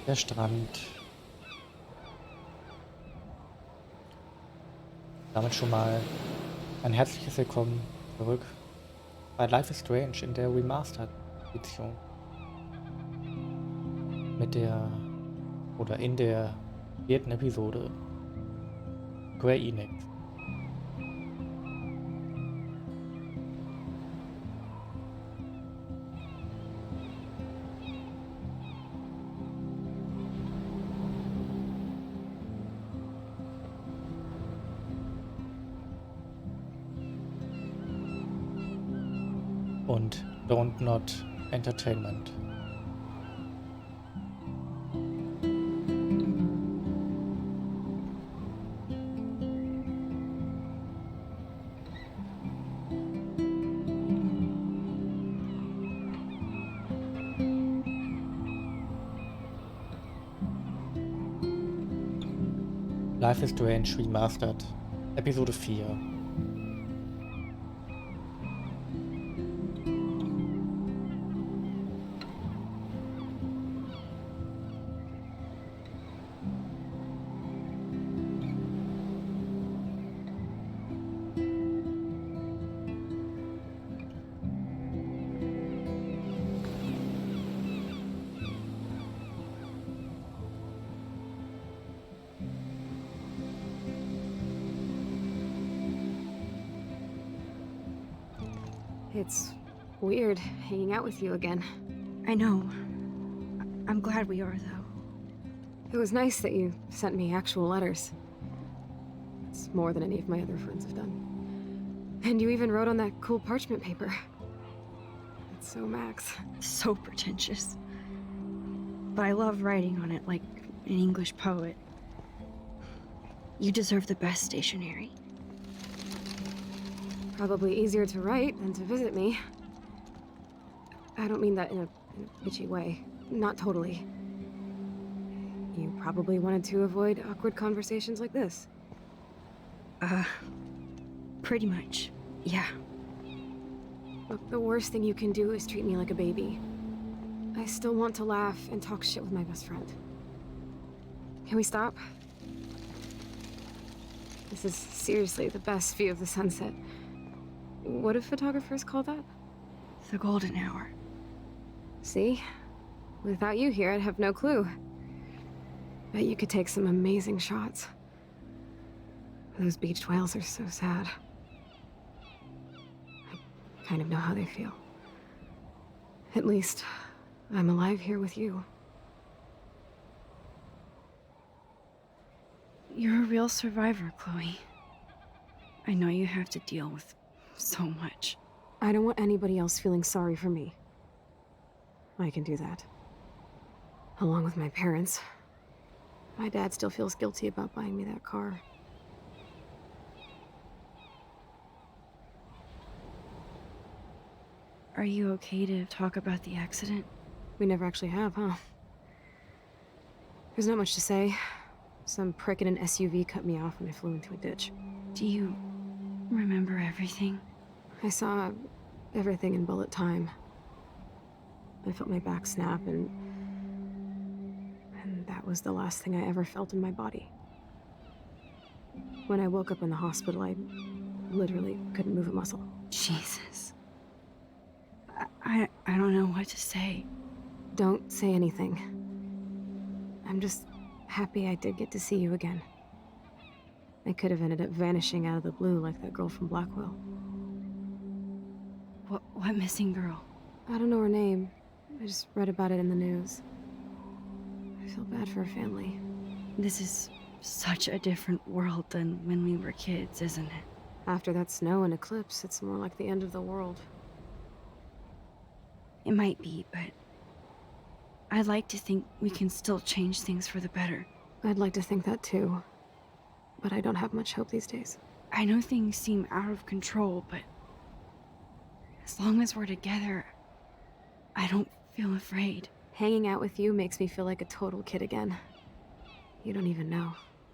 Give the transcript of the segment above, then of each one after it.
Der Strand. Damit schon mal ein herzliches Willkommen zurück bei Life is Strange in der Remastered-Edition. In der vierten Episode. Square Enix. Und Don't Not Entertainment. Life is Strange Remastered, Episode 4. It's weird hanging out with you again. I know. I'm glad we are, though. It was nice that you sent me actual letters. It's more than any of my other friends have done. And you even wrote on that cool parchment paper. It's so Max. So pretentious. But I love writing on it like an English poet. You deserve the best stationery. Probably easier to write than to visit me. I don't mean that in a bitchy way. Not totally. You probably wanted to avoid awkward conversations like this. Pretty much, yeah. Look, the worst thing you can do is treat me like a baby. I still want to laugh and talk shit with my best friend. Can we stop? This is seriously the best view of the sunset. What do photographers call that? The golden hour. See? Without you here, I'd have no clue. Bet you could take some amazing shots. Those beached whales are so sad. I kind of know how they feel. At least, I'm alive here with you. You're a real survivor, Chloe. I know you have to deal with so much. I don't want anybody else feeling sorry for me. I can do that. Along with my parents. My dad still feels guilty about buying me that car. Are you okay to talk about the accident? We never actually have, huh? There's not much to say. Some prick in an SUV cut me off when I flew into a ditch. Do you remember everything? I saw everything in bullet time. I felt my back snap, and that was the last thing I ever felt in my body. When I woke up in the hospital, I literally couldn't move a muscle. Jesus. I don't know what to say. Don't say anything. I'm just happy I did get to see you again. I could have ended up vanishing out of the blue like that girl from Blackwell. What missing girl? I don't know her name. I just read about it in the news. I feel bad for her family. This is such a different world than when we were kids, isn't it? After that snow and eclipse, it's more like the end of the world. It might be, but I'd like to think we can still change things for the better. I'd like to think that too. But I don't have much hope these days. I know things seem out of control, but as long as we're together, I don't feel afraid. Hanging out with you makes me feel like a total kid again. You don't even know.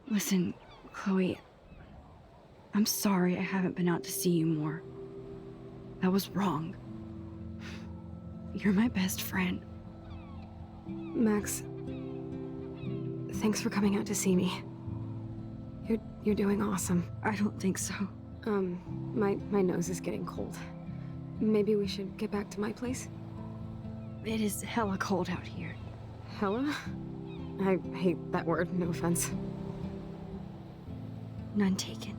Listen, Chloe, I'm sorry I haven't been out to see you more. That was wrong. You're my best friend. Max, Thanks for coming out to see me. You're doing awesome. I don't think so. My nose is getting cold. Maybe we should get back to my place? It is hella cold out here. Hella? I hate that word, no offense. None taken.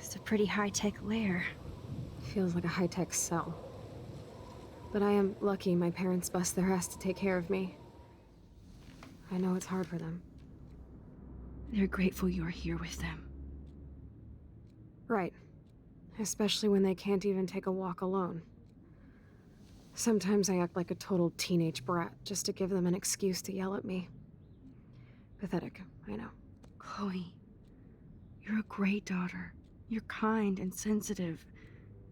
It's a pretty high-tech lair. Feels like a high-tech cell. But I am lucky my parents bust their ass to take care of me. I know it's hard for them. They're grateful you're here with them. Right. Especially when they can't even take a walk alone. Sometimes I act like a total teenage brat just to give them an excuse to yell at me. Pathetic, I know. Chloe, you're a great daughter. You're kind and sensitive,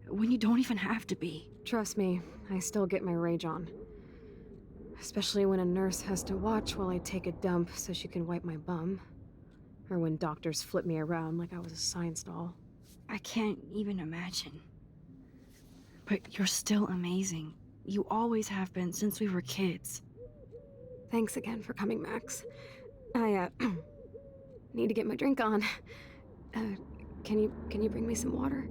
when you don't even have to be. Trust me, I still get my rage on. Especially when a nurse has to watch while I take a dump so she can wipe my bum. Or when doctors flip me around like I was a science doll. I can't even imagine. But you're still amazing. You always have been since we were kids. Thanks again for coming, Max. I, need to get my drink on. Can you bring me some water?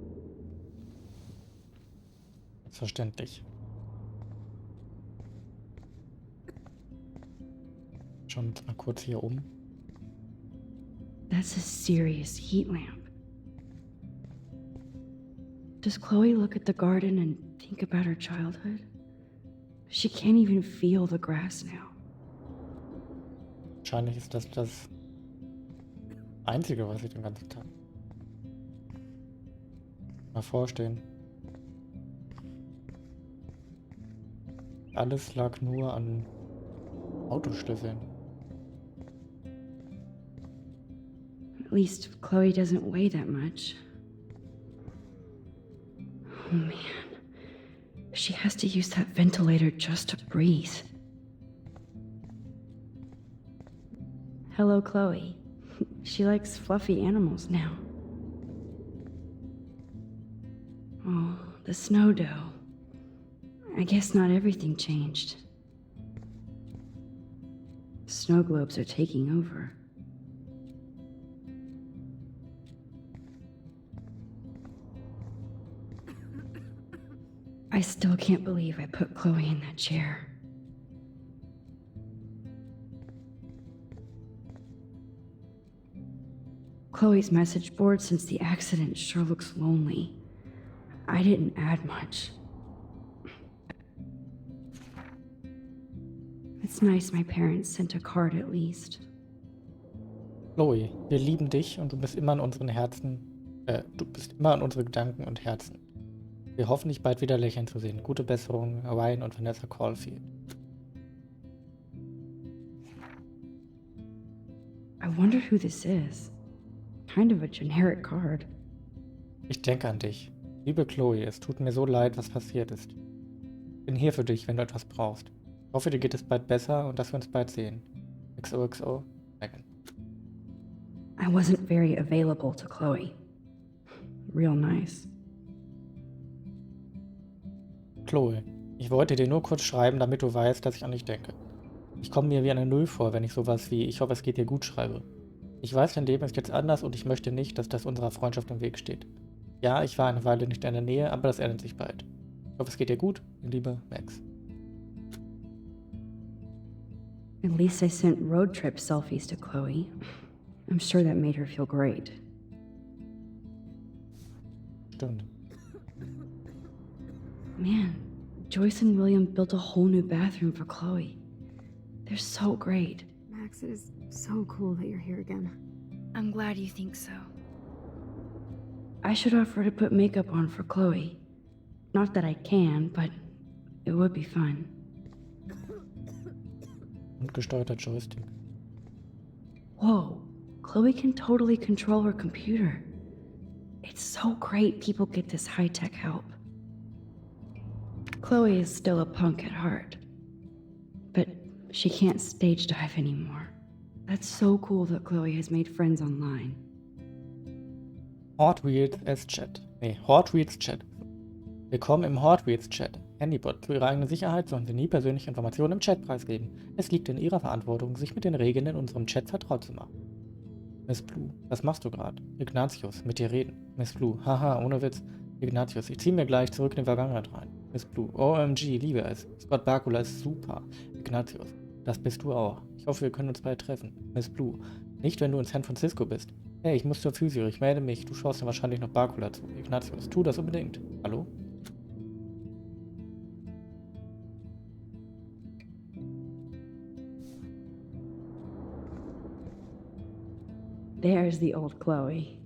Selbstverständlich. Schauen wir uns mal kurz hier um. That's a serious heat lamp. Does Chloe look at the garden and think about her childhood? She can't even feel the grass now. Wahrscheinlich ist das das Einzige, was ich den ganzen Tag mal vorstellen. Alles lag nur an Autoschlüsseln. At least Chloe doesn't weigh that much. Oh man. She has to use that ventilator just to breathe. Hello, Chloe. She likes fluffy animals now. Oh, the snow dough. I guess not everything changed. Snow globes are taking over. I still can't believe I put Chloe in that chair. Chloe's message board since the accident sure looks lonely. I didn't add much. It's nice my parents sent a card at least. Chloe, wir lieben dich und du bist immer in unseren Herzen, du bist immer in unsere Gedanken und Herzen. Wir hoffen, dich bald wieder lächeln zu sehen. Gute Besserung, Ryan und Vanessa Caulfield. I wonder who this is. Kind of a generic card. Ich denke an dich. Liebe Chloe, es tut mir so leid, was passiert ist. Ich bin hier für dich, wenn du etwas brauchst. Ich hoffe, dir geht es bald besser und dass wir uns bald sehen. XOXO, Megan. I wasn't very available to Chloe. Real nice. Chloe, ich wollte dir nur kurz schreiben, damit du weißt, dass ich an dich denke. Ich komme mir wie eine Null vor, wenn ich sowas wie „Ich hoffe, es geht dir gut" schreibe. Ich weiß, dein Leben ist jetzt anders und ich möchte nicht, dass das unserer Freundschaft im Weg steht. Ja, ich war eine Weile nicht in der Nähe, aber das ändert sich bald. Ich hoffe, es geht dir gut. Liebe Max. At least I sent road trip selfies to Chloe. I'm sure that made her feel great. Stimmt. Man, Joyce and William built a whole new bathroom for Chloe. They're so great. Max, it is so cool that you're here again. I'm glad you think so. I should offer to put makeup on for Chloe. Not that I can, but it would be fun. Und gesteuerter Joystick. Whoa, Chloe can totally control her computer. It's so great people get this high-tech help. Chloe is still a punk at heart, but she can't stage dive anymore. That's so cool that Chloe has made friends online. Hot Wheels Chat. Hot Wheels Chat. Willkommen im Hot Wheels Chat. Handybot. Zu ihrer eigenen Sicherheit sollen sie nie persönliche Informationen im Chat preisgeben. Es liegt in ihrer Verantwortung, sich mit den Regeln in unserem Chat vertraut zu machen. Miss Blue, was machst du gerade? Ignatius, mit dir reden. Miss Blue, haha, ohne Witz. Ignatius, ich zieh mir gleich zurück in die Vergangenheit rein. Miss Blue, OMG, liebe es. Scott Bakula ist super. Ignatius, das bist du auch. Ich hoffe, wir können uns bald treffen. Miss Blue, nicht wenn du in San Francisco bist. Hey, ich muss zur Physio, ich melde mich. Du schaust dir wahrscheinlich noch Bakula zu. Ignatius, tu das unbedingt. Hallo? There's the old Chloe.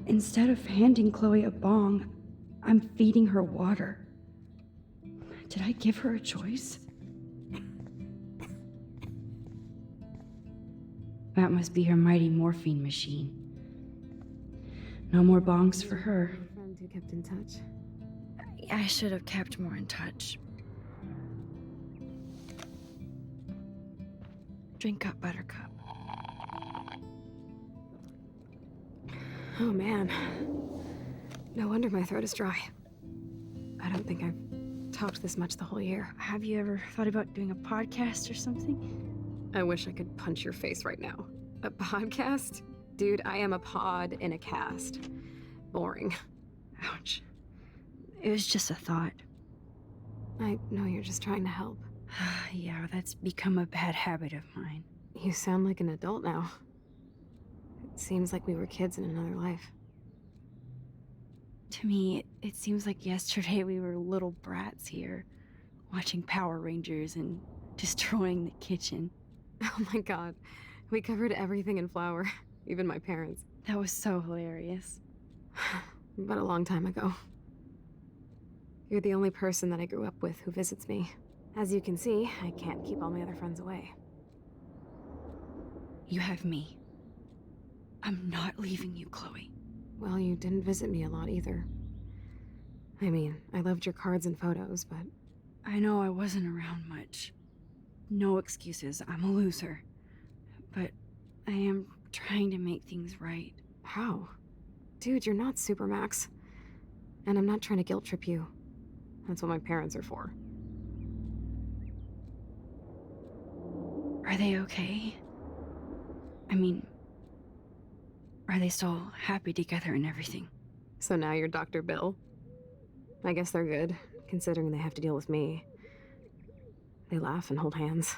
Instead of handing Chloe a bong, I'm feeding her water. Did I give her a choice? That must be her mighty morphine machine. No more bongs for her. Friend who kept in touch. I should have kept more in touch. Drink up, Buttercup. Oh man. No wonder my throat is dry. I don't think I've talked this much the whole year. Have you ever thought about doing a podcast or something? I wish I could punch your face right now. A podcast? Dude, I am a pod in a cast. Boring. Ouch. It was just a thought. I know you're just trying to help. Yeah, that's become a bad habit of mine. You sound like an adult now. It seems like we were kids in another life. To me, it seems like yesterday we were little brats here, watching Power Rangers and destroying the kitchen. Oh my god. We covered everything in flour. Even my parents. That was so hilarious. But a long time ago. You're the only person that I grew up with who visits me. As you can see, I can't keep all my other friends away. You have me. I'm not leaving you, Chloe. Well, you didn't visit me a lot either. I mean, I loved your cards and photos, but... I know I wasn't around much. No excuses, I'm a loser. But I am trying to make things right. How? Dude, you're not Supermax. And I'm not trying to guilt trip you. That's what my parents are for. Are they okay? I mean, are they still happy together and everything? So now you're Dr. Bill? I guess they're good, considering they have to deal with me. They laugh and hold hands.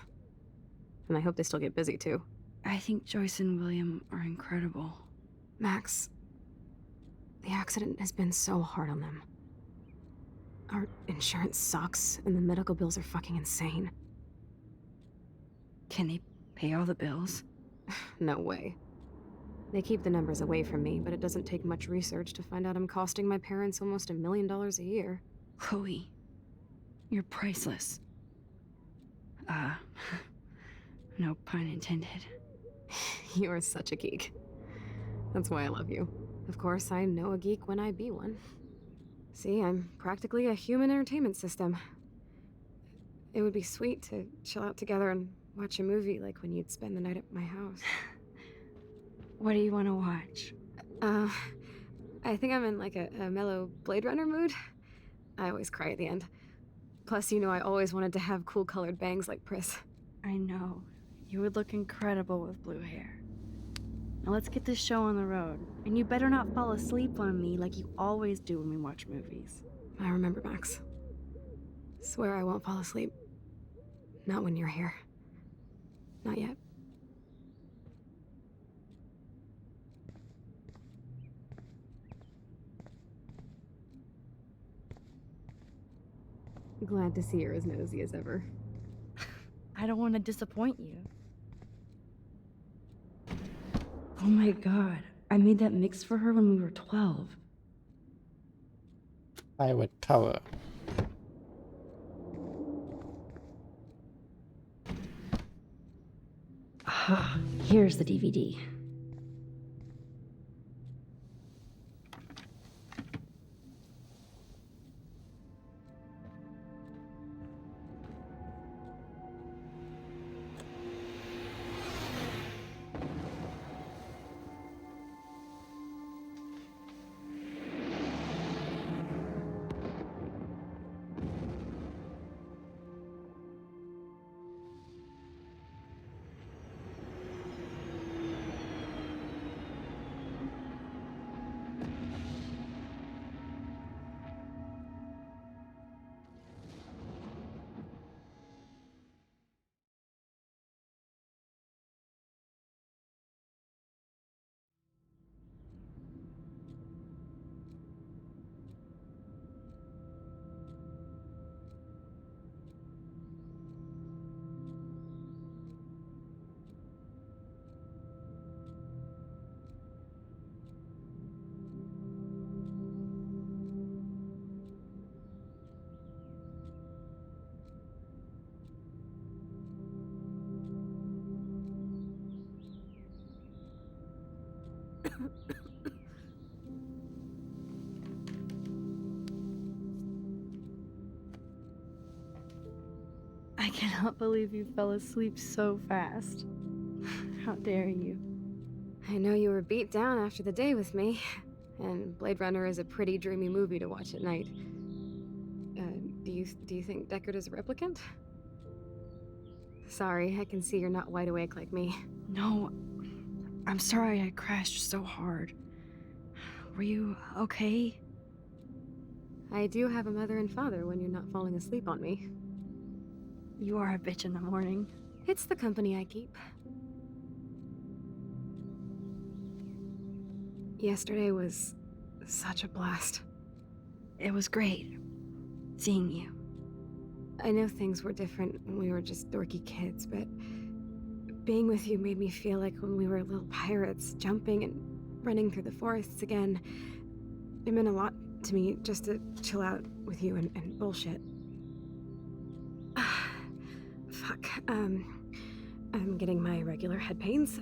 And I hope they still get busy, too. I think Joyce and William are incredible. Max, the accident has been so hard on them. Our insurance sucks, and the medical bills are fucking insane. Can they pay all the bills? No way. They keep the numbers away from me, but it doesn't take much research to find out I'm costing my parents almost $1 million a year. Chloe, you're priceless. No pun intended. You are such a geek. That's why I love you. Of course, I know a geek when I be one. See, I'm practically a human entertainment system. It would be sweet to chill out together and watch a movie like when you'd spend the night at my house. What do you want to watch? I think I'm in like a mellow Blade Runner mood. I always cry at the end. Plus, you know I always wanted to have cool colored bangs like Pris. I know. You would look incredible with blue hair. Now let's get this show on the road. And you better not fall asleep on me like you always do when we watch movies. I remember, Max. Swear I won't fall asleep. Not when you're here. Not yet. Glad to see you're as nosy as ever. I don't want to disappoint you. Oh my god, I made that mix for her when we were 12. Pirate Tower. Ah, here's the DVD. I cannot believe you fell asleep so fast. How dare you? I know you were beat down after the day with me, and Blade Runner is a pretty dreamy movie to watch at night. Do you think Deckard is a replicant? Sorry, I can see you're not wide awake like me. No, I'm sorry I crashed so hard. Were you okay? I do have a mother and father when you're not falling asleep on me. You are a bitch in the morning. It's the company I keep. Yesterday was such a blast. It was great seeing you. I know things were different when we were just dorky kids, but being with you made me feel like when we were little pirates, jumping and running through the forests again. It meant a lot to me just to chill out with you and bullshit. Fuck. I'm getting my regular head pains.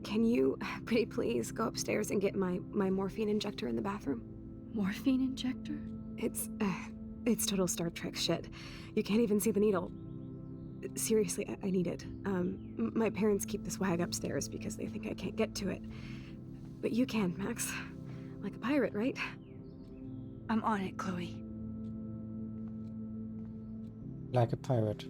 Can you, pretty please, go upstairs and get my morphine injector in the bathroom? Morphine injector? It's total Star Trek shit. You can't even see the needle. Seriously, I need it. My parents keep the swag upstairs because they think I can't get to it. But you can, Max. Like a pirate, right? I'm on it, Chloe. Like a pirate.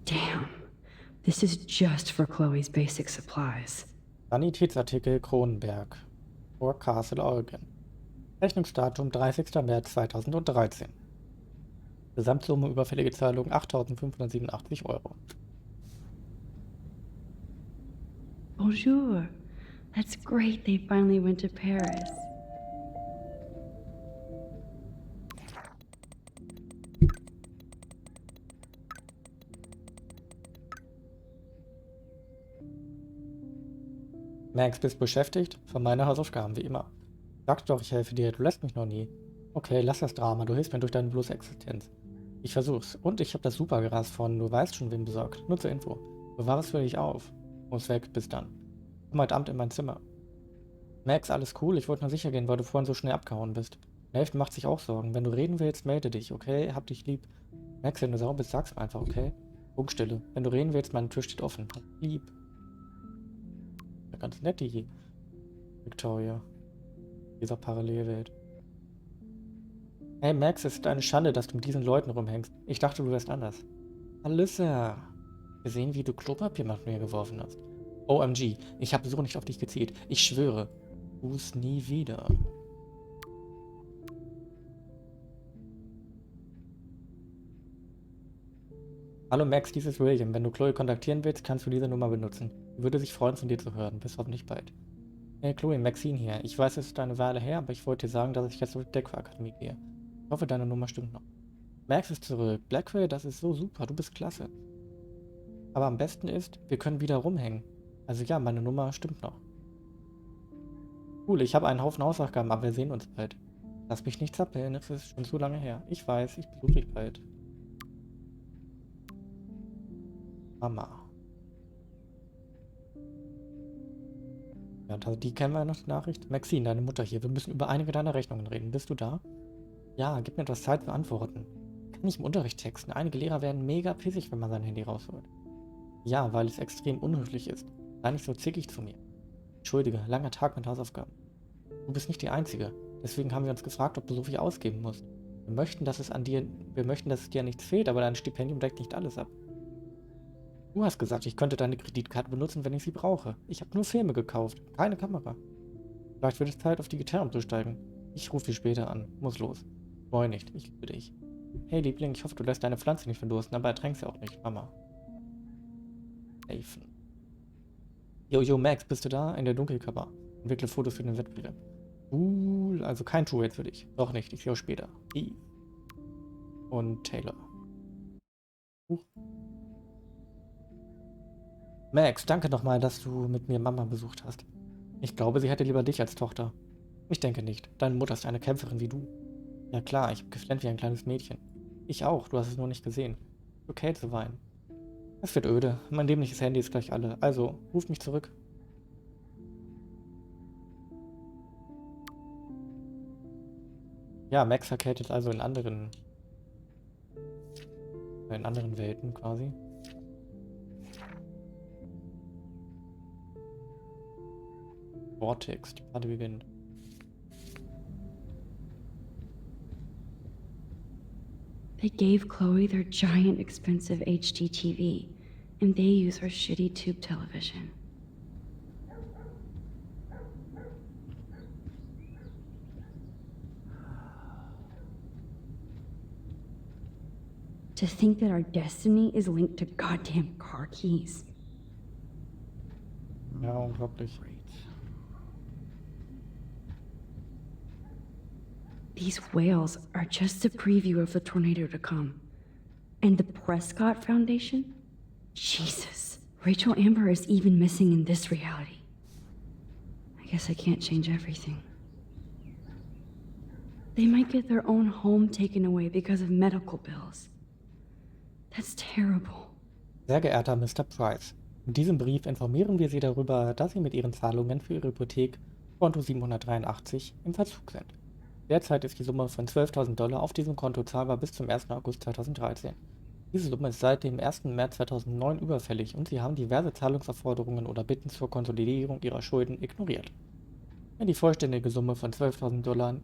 Damn. This is just for Chloe's basic supplies. Sanitätsartikel Kronenberg. Vor Castle, Oregon. Rechnungsdatum 30. März 2013. Gesamtsumme überfällige Zahlung 8.587 Euro. Bonjour. That's great they finally went to Paris. Max, bist beschäftigt? Für meine Hausaufgaben, wie immer. Sag doch, ich helfe dir, du lässt mich noch nie. Okay, lass das Drama, du hilfst mir durch deine bloße Existenz. Ich versuch's. Und ich hab das Supergras von, du weißt schon, wem besorgt. Nur zur Info. Bewahre es für dich auf. Muss weg, bis dann. Komm heute Abend in mein Zimmer. Max, alles cool, ich wollte nur sicher gehen, weil du vorhin so schnell abgehauen bist. Maeve macht sich auch Sorgen. Wenn du reden willst, melde dich, okay? Hab dich lieb. Max, wenn du sauer bist, sag's mir einfach, okay? Funkstille. Wenn du reden willst, meine Tür steht offen. Hab dich lieb. Ja, ganz nett, die Victoria. Dieser Parallelwelt. Hey Max, es ist eine Schande, dass du mit diesen Leuten rumhängst. Ich dachte, du wärst anders. Alyssa. Gesehen, wie du Klopapier nach mir geworfen hast. OMG, ich habe so nicht auf dich gezielt. Ich schwöre. Tu's nie wieder. Hallo Max, dies ist William. Wenn du Chloe kontaktieren willst, kannst du diese Nummer benutzen. Sie würde sich freuen, von dir zu hören. Bis hoffentlich bald. Hey Chloe, Maxine hier. Ich weiß, es ist eine Weile her, aber ich wollte dir sagen, dass ich jetzt zur Deckakademie gehe. Ich hoffe, deine Nummer stimmt noch. Max ist zurück. Blackwell, das ist so super. Du bist klasse. Aber am besten ist, wir können wieder rumhängen. Also ja, meine Nummer stimmt noch. Cool, ich habe einen Haufen Hausaufgaben, aber wir sehen uns bald. Lass mich nicht zappeln, es ist schon zu lange her. Ich weiß, ich besuche dich bald. Mama. Ja, die kennen wir noch, die Nachricht. Maxine, deine Mutter hier. Wir müssen über einige deiner Rechnungen reden. Bist du da? Ja, gib mir etwas Zeit für Antworten. Kann ich im Unterricht texten? Einige Lehrer werden mega pissig, wenn man sein Handy rausholt. Ja, weil es extrem unhöflich ist. Sei nicht so zickig zu mir. Entschuldige, langer Tag mit Hausaufgaben. Du bist nicht die Einzige. Deswegen haben wir uns gefragt, ob du so viel ausgeben musst. Wir möchten, dass es dir nichts fehlt, aber dein Stipendium deckt nicht alles ab. Du hast gesagt, ich könnte deine Kreditkarte benutzen, wenn ich sie brauche. Ich habe nur Filme gekauft, keine Kamera. Vielleicht wird es Zeit, auf die Gitarre umzusteigen. Ich rufe dich später an. Muss los. Freu nicht, ich liebe dich. Hey Liebling, ich hoffe, du lässt deine Pflanze nicht verdursten, aber ertränkst sie auch nicht, Mama. Helfen. Jojo Max, bist du da? In der Dunkelkammer. Entwickle Fotos für den Wettbewerb. Cool, also kein True-Hate für dich. Noch nicht, ich sehe euch später. Eve. Und Taylor. Max, danke nochmal, dass du mit mir Mama besucht hast. Ich glaube, sie hätte lieber dich als Tochter. Ich denke nicht. Deine Mutter ist eine Kämpferin wie du. Ja klar, ich habe geflennt wie ein kleines Mädchen. Ich auch, du hast es nur nicht gesehen. Okay zu weinen. Es wird öde. Mein dämliches Handy ist gleich alle. Also, ruf mich zurück. Ja, Max verkehrt jetzt also in anderen Welten quasi. Vortex, die Party beginnt. They gave Chloe their giant, expensive HD TV, and they use her shitty tube television. To think that our destiny is linked to goddamn car keys. Ja, unglaublich. These whales are just a preview of the tornado to come. And the Prescott Foundation? Jesus. Rachel Amber is even missing in this reality. I guess I can't change everything. They might get their own home taken away because of medical bills. That's terrible. Sehr geehrter Mr. Price, in diesem Brief informieren wir Sie darüber, dass Sie mit Ihren Zahlungen für Ihre Hypothek Konto 783 im Verzug sind. Derzeit ist die Summe von $12.000 auf diesem Konto zahlbar bis zum 1. August 2013. Diese Summe ist seit dem 1. März 2009 überfällig und Sie haben diverse Zahlungsaufforderungen oder Bitten zur Konsolidierung Ihrer Schulden ignoriert. Wenn die vollständige Summe von $12.000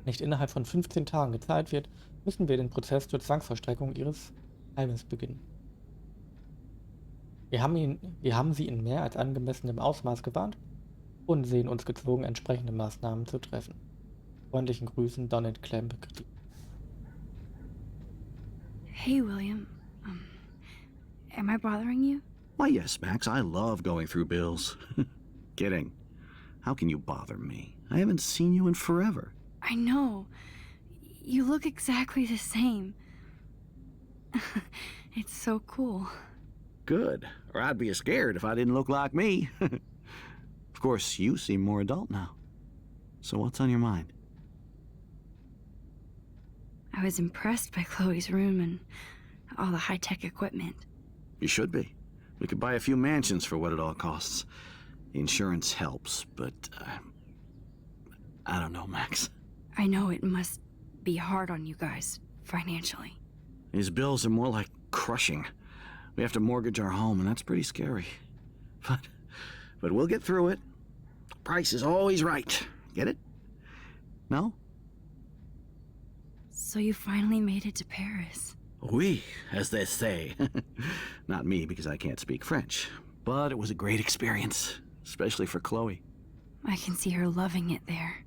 nicht innerhalb von 15 Tagen gezahlt wird, müssen wir den Prozess zur Zwangsvollstreckung Ihres Heimes beginnen. Wir haben Sie in mehr als angemessenem Ausmaß gewarnt und sehen uns gezwungen, entsprechende Maßnahmen zu treffen. Freundlichen Grüßen, Donald Clamp. Hey, William. Am I bothering you? Why, yes, Max. I love going through bills. Kidding. How can you bother me? I haven't seen you in forever. I know. You look exactly the same. It's so cool. Good. Or I'd be scared if I didn't look like me. Of course, you seem more adult now. So what's on your mind? I was impressed by Chloe's room and all the high-tech equipment. You should be. We could buy a few mansions for what it all costs. The insurance helps, but I don't know, Max. I know it must be hard on you guys, financially. These bills are more like crushing. We have to mortgage our home, and that's pretty scary. But we'll get through it. Price is always right. Get it? No? So you finally made it to Paris. Oui, as they say. Not me, because I can't speak French. But it was a great experience, especially for Chloe. I can see her loving it there.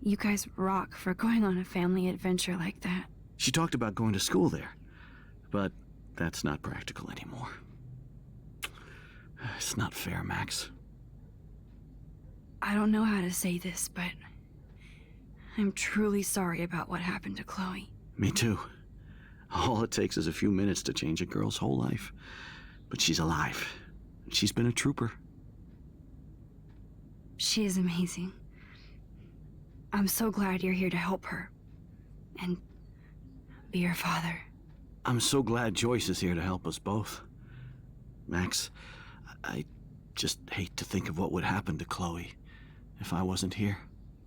You guys rock for going on a family adventure like that. She talked about going to school there. But that's not practical anymore. It's not fair, Max. I don't know how to say this, but I'm truly sorry about what happened to Chloe. Me too. All it takes is a few minutes to change a girl's whole life. But she's alive. She's been a trooper. She is amazing. I'm so glad you're here to help her. And be her father. I'm so glad Joyce is here to help us both. Max, I just hate to think of what would happen to Chloe if I wasn't here.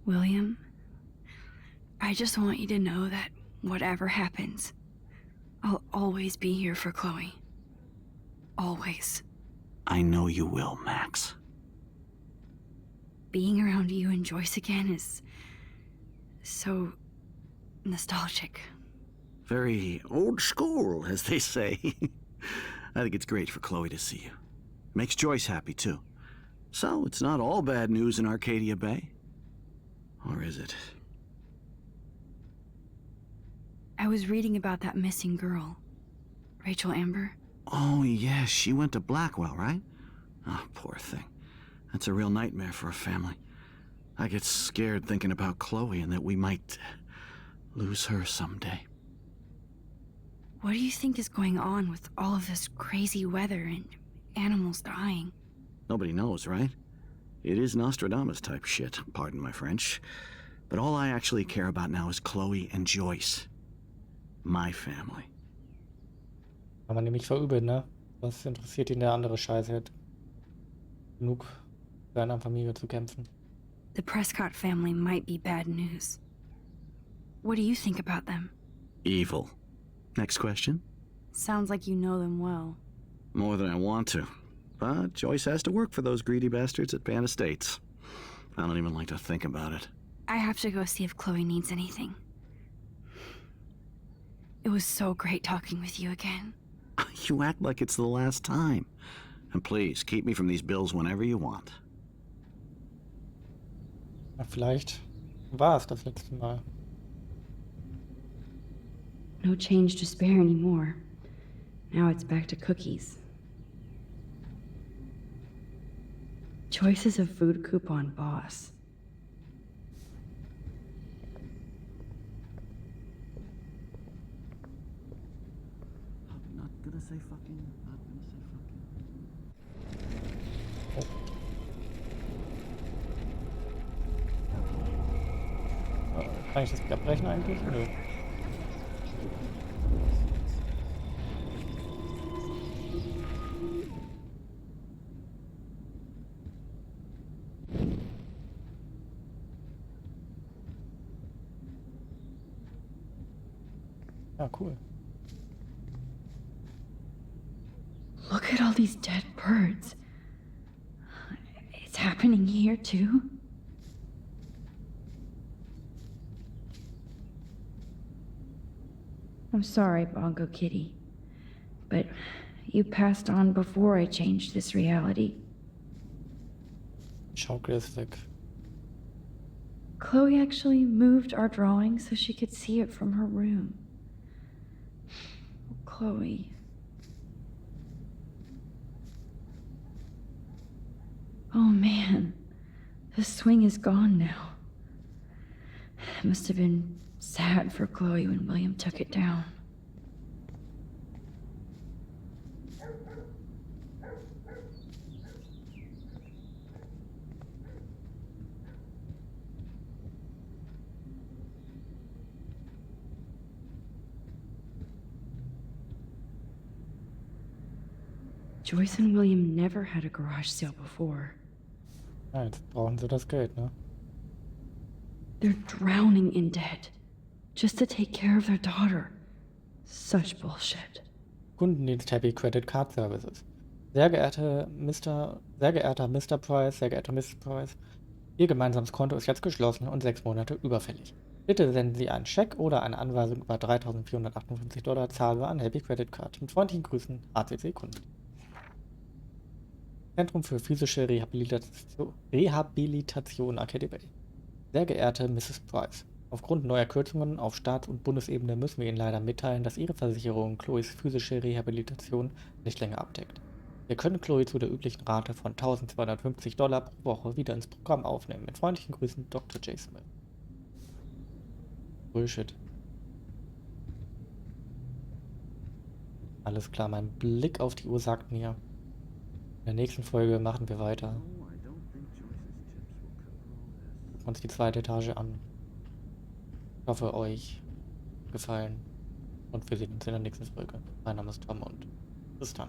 William, I just want you to know that whatever happens, I'll always be here for Chloe. Always. I know you will, Max. Being around you and Joyce again is so nostalgic. Very old school, as they say. I think it's great for Chloe to see you. Makes Joyce happy, too. So, it's not all bad news in Arcadia Bay. Or is it? I was reading about that missing girl, Rachel Amber. Oh, yes, she went to Blackwell, right? Oh, poor thing. That's a real nightmare for a family. I get scared thinking about Chloe and that we might lose her someday. What do you think is going on with all of this crazy weather and animals dying? Nobody knows, right? It is Nostradamus-type shit, pardon my French. But all I actually care about now is Chloe and Joyce. My family. Kann man nämlich verübeln, ne? Was interessiert ihn der andere Scheiß halt? Genug für eine Familie zu kämpfen. The Prescott family might be bad news. What do you think about them? Evil. Next question? Sounds like you know them well. More than I want to. But Joyce has to work for those greedy bastards at Pan Estates. I don't even like to think about it. I have to go see if Chloe needs anything. It was so great talking with you again. You act like it's the last time. And please, keep me from these bills whenever you want. Na, vielleicht war es das letzte Mal. No change to spare anymore. Now it's back to cookies. Choice is a food coupon boss. I'm not gonna say fucking. Not gonna say fucking. Kann ich das wieder abbrechen eigentlich? Nö. Ja, cool. Look at all these dead birds. It's happening here too? I'm sorry, Bongo Kitty, but you passed on before I changed this reality. Schaukel ist weg. Chloe actually moved our drawing so she could see it from her room. Oh, Chloe. Oh man, the swing is gone now. It must have been sad for Chloe when William took it down. Joyce and William never had a garage sale before. Ja, jetzt brauchen sie das Geld, ne? They're drowning in debt just to take care of their daughter. Such bullshit. Kundendienst Happy Credit Card Services. Sehr geehrter Mr. Price, sehr geehrter Mrs. Price, Ihr gemeinsames Konto ist jetzt geschlossen und 6 Monate überfällig. Bitte senden Sie einen Scheck oder eine Anweisung über $3.458 zahlbar an Happy Credit Card. Mit freundlichen Grüßen, ACC Kunden. Zentrum für physische Rehabilitation Arcadia Bay. Sehr geehrte Mrs. Price, Aufgrund neuer Kürzungen auf Staats- und Bundesebene müssen wir Ihnen leider mitteilen, dass Ihre Versicherung Chloes physische Rehabilitation nicht länger abdeckt. Wir können Chloe zu der üblichen Rate von $1250 pro Woche wieder ins Programm aufnehmen. Mit freundlichen Grüßen, Dr. J. Smith. Bullshit. Alles klar, mein Blick auf die Uhr sagt mir, in der nächsten Folge machen wir weiter. Gucken uns die zweite Etage an. Ich hoffe, euch gefallen. Und wir sehen uns in der nächsten Folge. Mein Name ist Tom und bis dann.